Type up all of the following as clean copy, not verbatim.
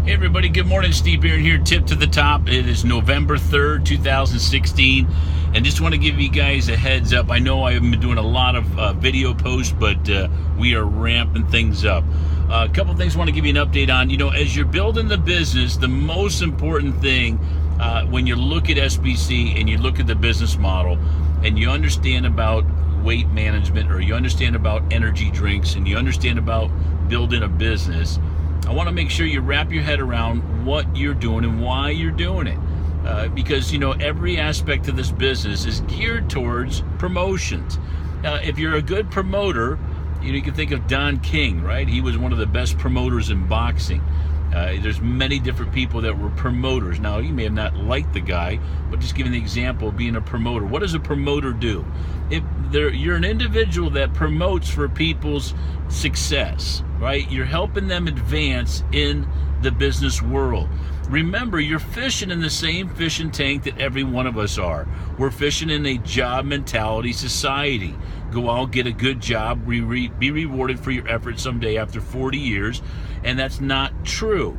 Hey everybody, good morning. Steve Barron here, Tip to the Top. It is November 3rd, 2016, and just want to give you guys a heads up. I know I've been doing a lot of video posts, but we are ramping things up. A couple things I want to give you an update on. As you're building the business, the most important thing when you look at SBC and you look at the business model and you understand about weight management, or you understand about energy drinks, and you understand about building a business, I want to make sure you wrap your head around what you're doing and why you're doing it. Because, every aspect of this business is geared towards promotions. If you're a good promoter, you can think of Don King, right? He was one of the best promoters in boxing. There's many different people that were promoters. Now, you may have not liked the guy, but just giving the example of being a promoter. What does a promoter do? You're an individual that promotes for people's success, right? You're helping them advance in the business world. Remember, you're fishing in the same fishing tank that every one of us are. We're fishing in a job mentality society. Go out, get a good job, be rewarded for your efforts someday after 40 years, and that's not true.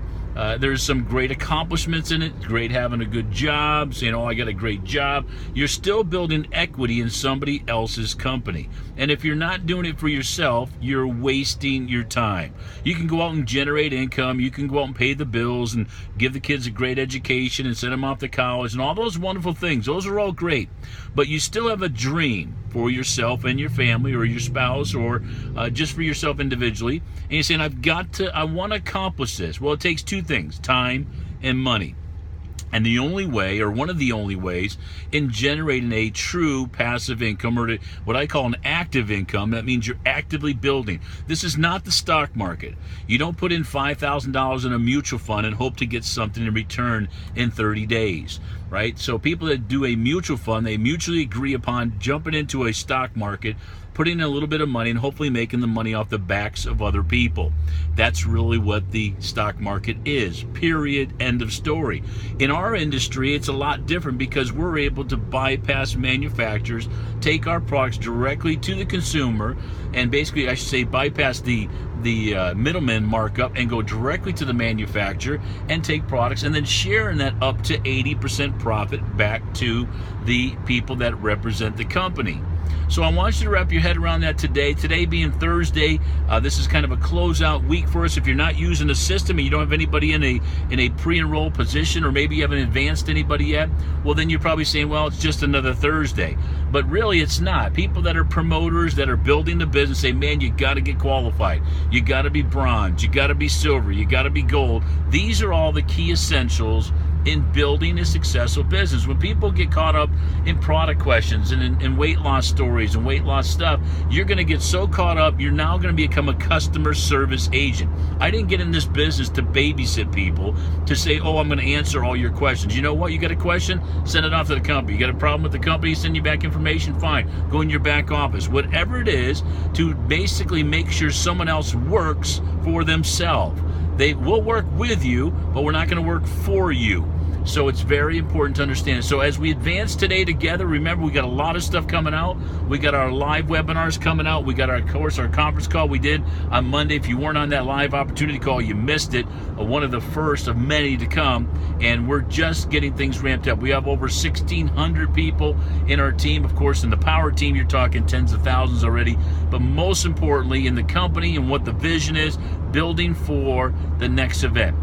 There's some great accomplishments in it, great having a good job, saying, I got a great job. You're still building equity in somebody else's company. And if you're not doing it for yourself, you're wasting your time. You can go out and generate income. You can go out and pay the bills and give the kids a great education and send them off to college and all those wonderful things. Those are all great. But you still have a dream for yourself and your family, or your spouse, or just for yourself individually. And you're saying, I want to accomplish this. Well, it takes two things: time and money. And the only way, or one of the only ways, in generating a true passive income, or what I call an active income, that means you're actively building. This is not the stock market. You don't put in $5,000 in a mutual fund and hope to get something in return in 30 days, right? So people that do a mutual fund, they mutually agree upon jumping into a stock market, putting in a little bit of money, and hopefully making the money off the backs of other people. That's really what the stock market is, period, end of story. In our industry, it's a lot different because we're able to bypass manufacturers, take our products directly to the consumer, and basically, I should say, bypass the middleman markup and go directly to the manufacturer and take products and then sharing that up to 80% profit back to the people that represent the company. So I want you to wrap your head around that today. Today being Thursday, this is kind of a closeout week for us. If you're not using a system and you don't have anybody in a pre-enrolled position, or maybe you haven't advanced anybody yet, well, then you're probably saying, well, it's just another Thursday. But really, it's not. People that are promoters, that are building the business, say, man, you got to get qualified. You got to be bronze. You got to be silver. You got to be gold. These are all the key essentials in building a successful business. When people get caught up in product questions and in weight loss stories and weight loss stuff, you're going to get so caught up, you're now going to become a customer service agent. I didn't get in this business to babysit people, to say, I'm going to answer all your questions. You know what? You got a question? Send it off to the company. You got a problem with the company? Send you back information? Fine. Go in your back office. Whatever it is, to basically make sure someone else works for themselves. They will work with you, but we're not going to work for you. So it's very important to understand. So as we advance today together, remember, we got a lot of stuff coming out. We got our live webinars coming out. We got our conference call we did on Monday. If you weren't on that live opportunity call, you missed it. One of the first of many to come. And we're just getting things ramped up. We have over 1,600 people in our team. Of course, in the power team, you're talking tens of thousands already. But most importantly, in the company and what the vision is, building for the next event.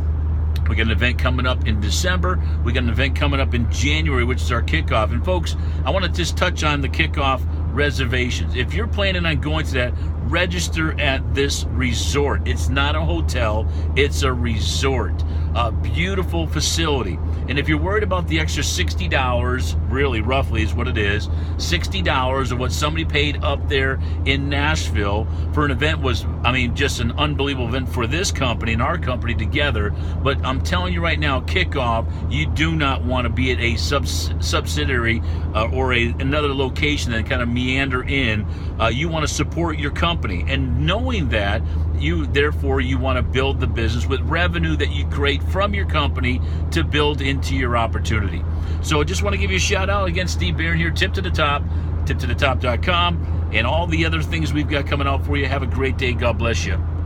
We got an event coming up in December. We got an event coming up in January, which is our kickoff. And folks, I want to just touch on the kickoff reservations. If you're planning on going to that, register at this resort. It's not a hotel, it's a resort. A beautiful facility. And if you're worried about the extra $60, really roughly is what it is, $60 of what somebody paid up there in Nashville for an event was, just an unbelievable event for this company and our company together. But I'm telling you right now, kickoff, you do not want to be at a subsidiary or another location that kind of meander in. You want to support your company. And knowing that, you want to build the business with revenue that you create from your company to build into your opportunity. So I just want to give you a shout out again. Steve Barron here, Tip to the Top, tiptothetop.com, and all the other things we've got coming out for you. Have a great day. God bless you.